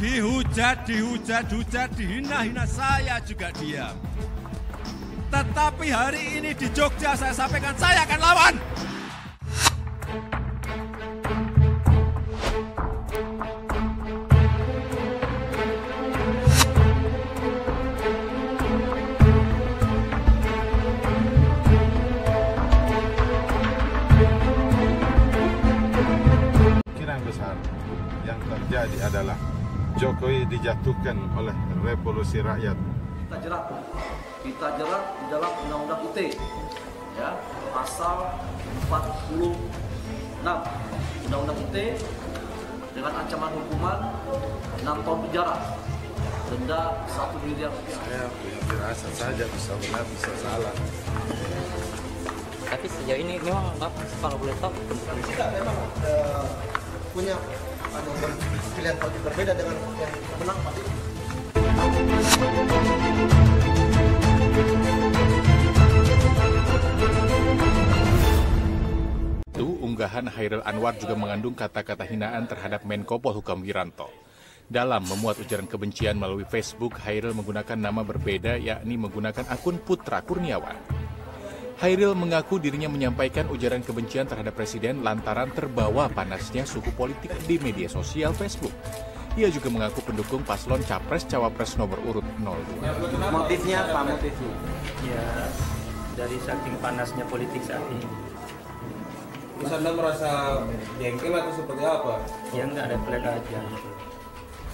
Dihujat, dihina-hina, saya juga diam. Tetapi hari ini di Jogja saya sampaikan saya akan lawan. Kemungkinan besar yang terjadi adalah Jokowi dijatuhkan oleh revolusi rakyat. Kita jerat di dalam Undang-Undang ITE, ya, pasal 46 Undang-Undang ITE dengan ancaman hukuman 6 tahun penjara, denda 1 miliar rupiah. Saya punya firasat saja, bisa benar, bisa salah. Tapi sejauh ini memang Bapak kalau boleh tahu kita memang punya pilihan politik berbeda dengan yang menang Pak. Unggahan Chairil Anwar juga mengandung kata-kata hinaan terhadap Menko Polhukam Wiranto. Dalam memuat ujaran kebencian melalui Facebook, Chairil menggunakan nama berbeda, yakni menggunakan akun Putra Kurniawan. Chairil mengaku dirinya menyampaikan ujaran kebencian terhadap Presiden lantaran terbawa panasnya suhu politik di media sosial Facebook. Ia juga mengaku pendukung paslon Capres-Cawapres nomor urut 02. motifnya apa motifnya? Ya, dari saking panasnya politik saat ini. Terus Anda merasa jengkel atau seperti apa? Ya nggak ada plan aja.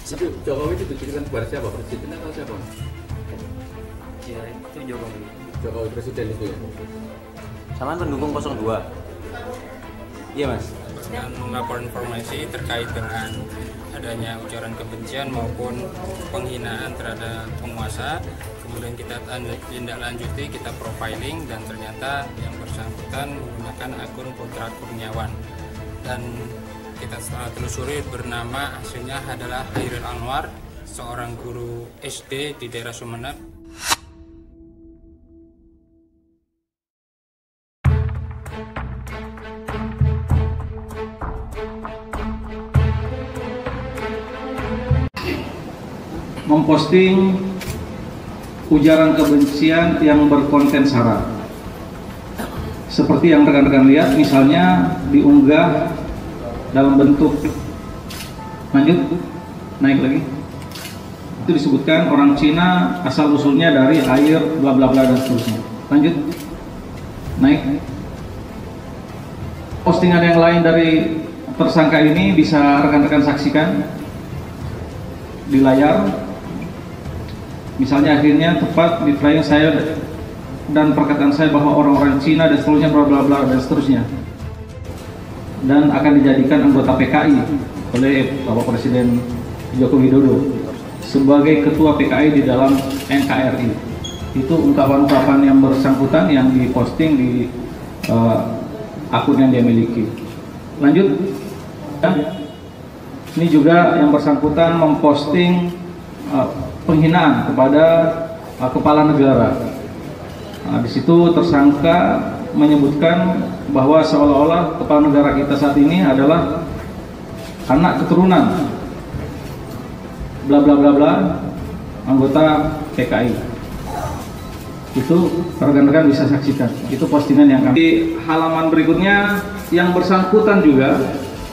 Itu Jokowi itu ditujukan kepada siapa? Presiden atau siapa? Ya itu Jokowi. Jokowi presiden itu ya? Sama pendukung 02. Iya Mas. Dan melapor informasi terkait dengan adanya ujaran kebencian maupun penghinaan terhadap penguasa. Kemudian kita tindak lanjuti, kita profiling dan ternyata yang bersangkutan menggunakan akun Putra Kurniawan. Dan kita setelah telusuri bernama aslinya adalah Chairil Anwar, seorang guru SD di daerah Sumeneb. Memposting ujaran kebencian yang berkonten sara. Seperti yang rekan-rekan lihat, misalnya diunggah dalam bentuk, lanjut, naik lagi. Itu disebutkan orang Cina asal usulnya dari air bla bla bla dan seterusnya. Lanjut, naik. Postingan yang lain dari tersangka ini bisa rekan-rekan saksikan di layar. Misalnya akhirnya tepat di flying saya dan perkataan saya bahwa orang-orang Cina dan seterusnya bla bla bla dan seterusnya, dan akan dijadikan anggota PKI oleh Bapak Presiden Joko Widodo sebagai ketua PKI di dalam NKRI. Itu ungkapan-ungkapan yang bersangkutan yang diposting di akun yang dia miliki. Lanjut, ini juga yang bersangkutan memposting penghinaan kepada kepala negara. Nah, di situ tersangka menyebutkan bahwa seolah-olah kepala negara kita saat ini adalah anak keturunan bla bla bla bla anggota PKI. Itu rekan-rekan bisa saksikan. Itu postingan yang kami. Di halaman berikutnya yang bersangkutan juga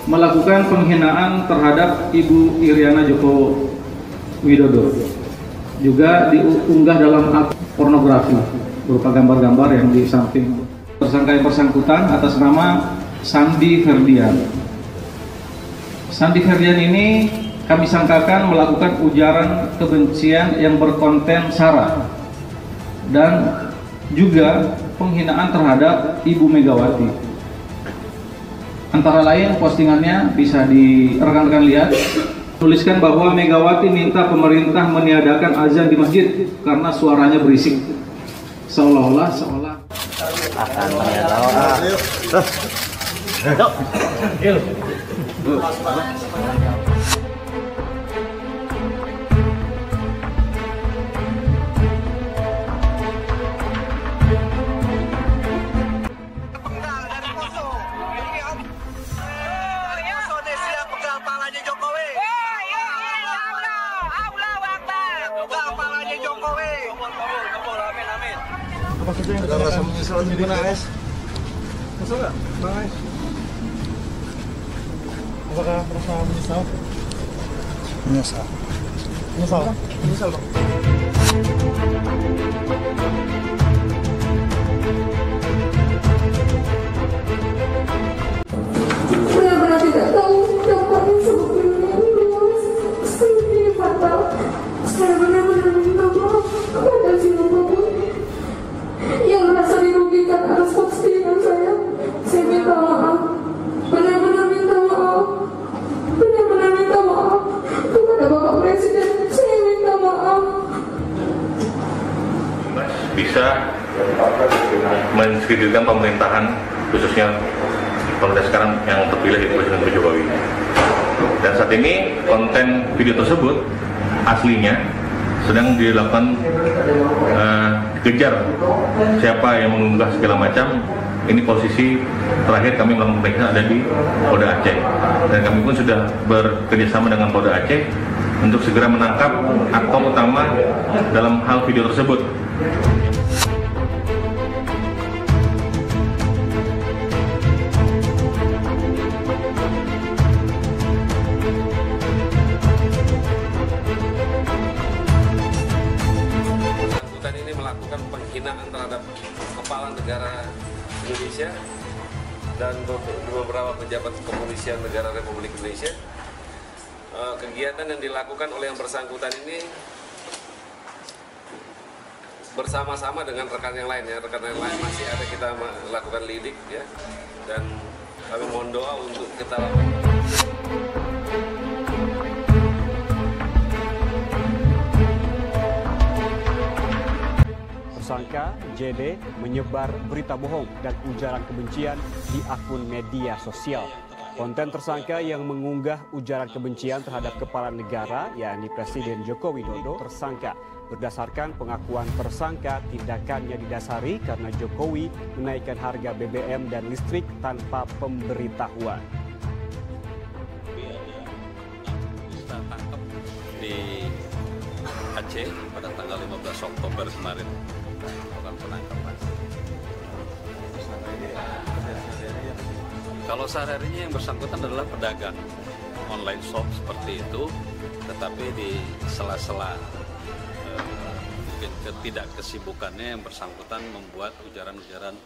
melakukan penghinaan terhadap Ibu Iriana Joko Widodo. Juga diunggah dalam akun pornografi berupa gambar-gambar yang di samping tersangka yang bersangkutan atas nama Sandi Ferdian. Sandi Ferdian ini kami sangkakan melakukan ujaran kebencian yang berkonten sara dan juga penghinaan terhadap Ibu Megawati. Antara lain postingannya bisa rekan-rekan lihat. Tuliskan bahwa Megawati minta pemerintah meniadakan azan di masjid karena suaranya berisik. Seolah-olah Akan ternyata. Jokowi. Allahu Akbar. Kepalanya Jokowi. Kabul, amin, amin. Apa saja yang ada rasa menyesal di mana, Es? Menyesal nggak, Bang Es? Apakah rasa menyesal? Menyesal. Menyesal? Menyesal, Bang. Benar-benar tidak tahu dampaknya seperti ini fatal. Saya benar-benar minta maaf kepada siapapun yang merasa dirugikan atas postingan saya. Saya minta maaf, benar-benar minta maaf, benar-benar minta maaf kepada Bapak Presiden. Saya minta maaf. Bisa menskreditkan pemerintahan, khususnya pemerintah sekarang yang terpilih yaitu Presiden Jokowi. Dan saat ini konten video tersebut aslinya sedang dilakukan kejar siapa yang mengunggah segala macam. Ini posisi terakhir kami melakukan pemeriksaan ada di Polda Aceh, dan kami pun sudah bekerjasama dengan Polda Aceh untuk segera menangkap aktor utama dalam hal video tersebut. Melakukan penghinaan terhadap kepala negara Indonesia dan beberapa pejabat kepolisian negara Republik Indonesia. Kegiatan yang dilakukan oleh yang bersangkutan ini bersama-sama dengan rekan yang lain ya. Rekan yang lain masih ada, kita melakukan lidik ya, dan kami mohon doa untuk kita lakukan. Tersangka JD menyebar berita bohong dan ujaran kebencian di akun media sosial. Konten tersangka yang mengunggah ujaran kebencian terhadap kepala negara, yakni Presiden Joko Widodo, tersangka. Berdasarkan pengakuan tersangka, tindakannya didasari karena Jokowi menaikkan harga BBM dan listrik tanpa pemberitahuan. Kita tangkap di Aceh pada tanggal 15 Oktober kemarin melakukan penangkapan. Kalau sehari-harinya yang bersangkutan adalah pedagang online shop seperti itu, tetapi di sela-sela mungkin ketidakkesibukannya yang bersangkutan membuat ujaran-ujaran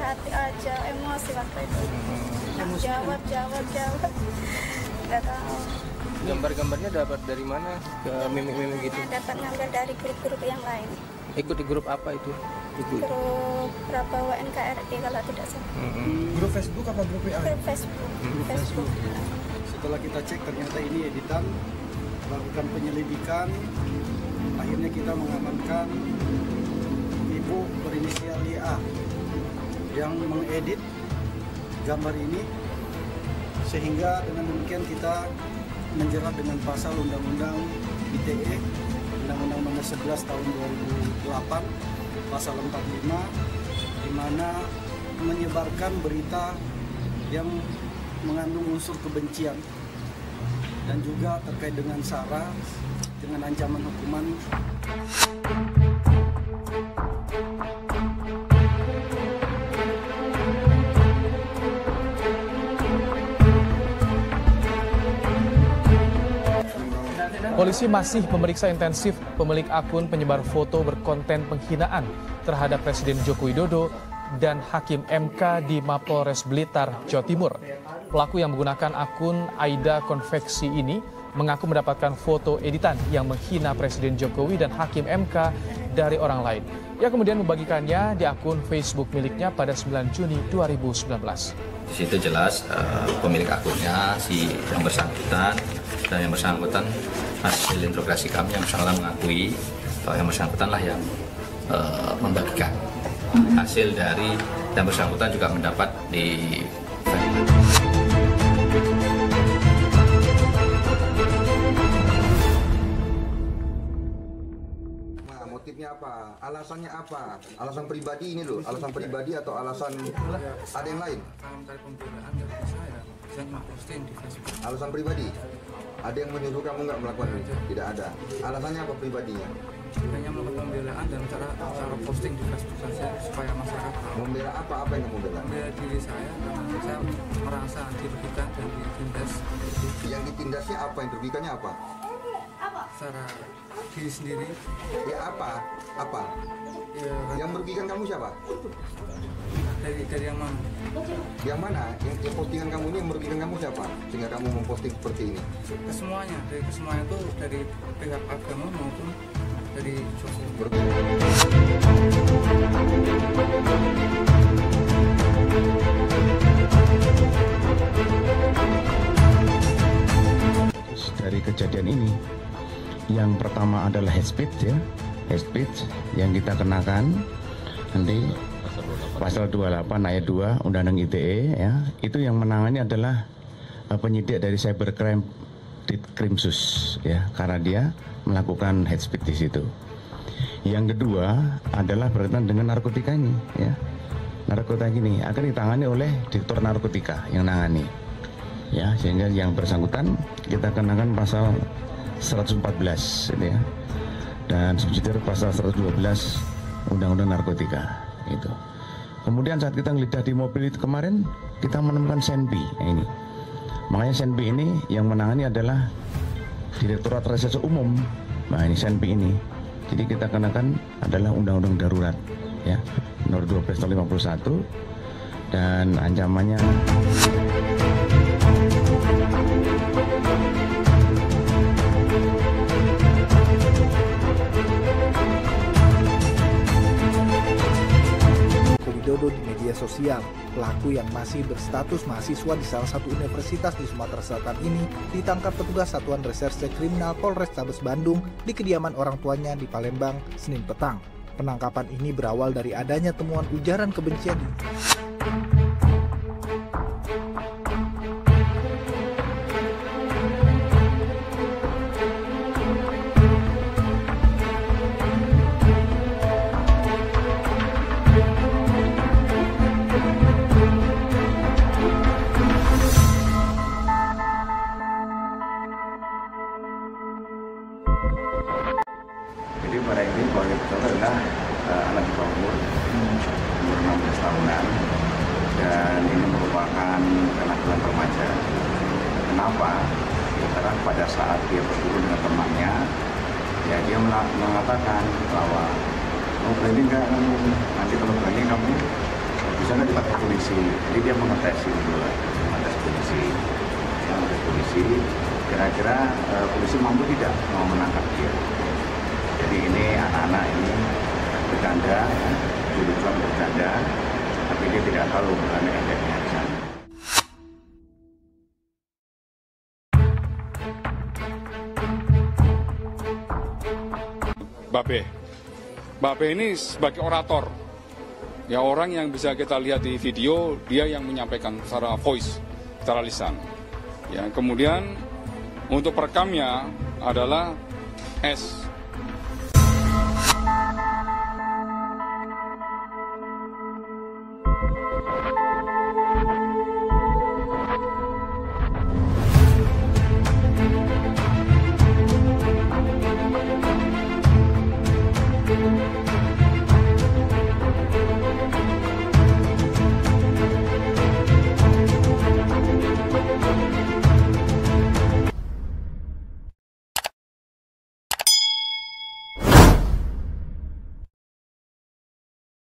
hati aja, emosi waktu itu. Jawab. Nggak tahu. Gambar-gambarnya dapat dari mana? Ke mimik-mimik gitu? Dapat ngambil dari grup-grup yang lain. Ikut di grup apa itu? Grup berapa WNKRI kalau tidak salah. Grup Facebook apa grup WA? Grup Facebook. Facebook. Setelah kita cek ternyata ini editan, lakukan penyelidikan, akhirnya kita mengamankan ibu berinisial YA yang mengedit gambar ini, sehingga dengan demikian kita menjerat dengan pasal Undang-Undang ITE, Undang-Undang Nomor 11 Tahun 2008, pasal 45, di mana menyebarkan berita yang mengandung unsur kebencian dan juga terkait dengan SARA dengan ancaman hukuman. Polisi masih memeriksa intensif pemilik akun penyebar foto berkonten penghinaan terhadap Presiden Joko Widodo dan Hakim MK di Mapolres Blitar, Jawa Timur. Pelaku yang menggunakan akun Aida Konveksi ini mengaku mendapatkan foto editan yang menghina Presiden Jokowi dan Hakim MK dari orang lain. Ia kemudian membagikannya di akun Facebook miliknya pada 9 Juni 2019. Di situ jelas pemilik akunnya si yang bersangkutan, dan yang bersangkutan hasil interogasi kami yang bersangkutan mengakui bahwa yang bersangkutan lah yang membagikan. Hasil dari yang bersangkutan juga mendapat di Facebook. motifnya apa? Alasannya apa? Alasan pribadi ini loh, alasan pribadi atau alasan ada yang lain? Alasan pribadi? Ada yang menyuruh kamu nggak melakukan ini? Tidak ada. Alasannya apa pribadinya? Hanya melakukan pembelaan dan cara posting di Facebook saja supaya masyarakat tahu. Membela apa? Apa yang kamu bela? Membela diri saya karena saya merasa dirugikan dan ditindas. Yang ditindasnya apa? Yang dirugikannya apa? Secara diri sendiri. Ya apa? Apa? Ya, yang merugikan kamu siapa? Dari yang mana? Yang mana? Yang postingan kamu ini yang merugikan kamu siapa? Sehingga kamu memposting seperti ini? Kesemuanya, dari kesemuanya itu dari pihak agama maupun dari Jokowi. Dari kejadian ini, yang pertama adalah hate speech ya, hate speech yang kita kenakan nanti pasal 28 ayat 2 Undang-Undang ITE ya, itu yang menangani adalah penyidik dari Cybercrime Ditkrimsus ya, karena dia melakukan hate speech di situ. Yang kedua adalah berkaitan dengan narkotika ini ya. Narkotika ini akan ditangani oleh Direktur Narkotika yang nangani. Ya, sehingga yang bersangkutan kita kenakan pasal 114 gitu ya. Dan subsidiar pasal 112 Undang-Undang Narkotika itu. Kemudian saat kita ngelidah di mobil itu kemarin kita menemukan Senpi ini. Makanya Senpi ini yang menangani adalah Direktorat Reserse Umum. Nah ini Senpi ini. Jadi kita kenakan adalah Undang-Undang Darurat ya, nomor 12 tahun 51 dan ancamannya Widodo di media sosial. Pelaku yang masih berstatus mahasiswa di salah satu universitas di Sumatera Selatan ini ditangkap petugas Satuan Reserse Kriminal Polrestabes Bandung di kediaman orang tuanya di Palembang, Senin petang. Penangkapan ini berawal dari adanya temuan ujaran kebencian. Jadi pada ini keluarga kita adalah anak di bawah umur 16 tahunan dan ini merupakan anak remaja. Kenapa? Ya, karena pada saat dia berguru dengan temannya, ya dia mengatakan bahwa mau berani nggak kamu, nanti kalau berani kamu bisa nggak dipakai polisi. Jadi dia mengetes itu, mengetes polisi, ya, mengetes polisi. Kira-kira polisi mampu tidak mau menangkap dia. Jadi ini anak-anak ini bercanda, ya, lucuan bercanda, tapi dia tidak tahu bagaimana efeknya di sana. Babe ini sebagai orator, ya orang yang bisa kita lihat di video, dia yang menyampaikan secara voice, secara lisan. Ya, kemudian untuk perekamnya adalah S.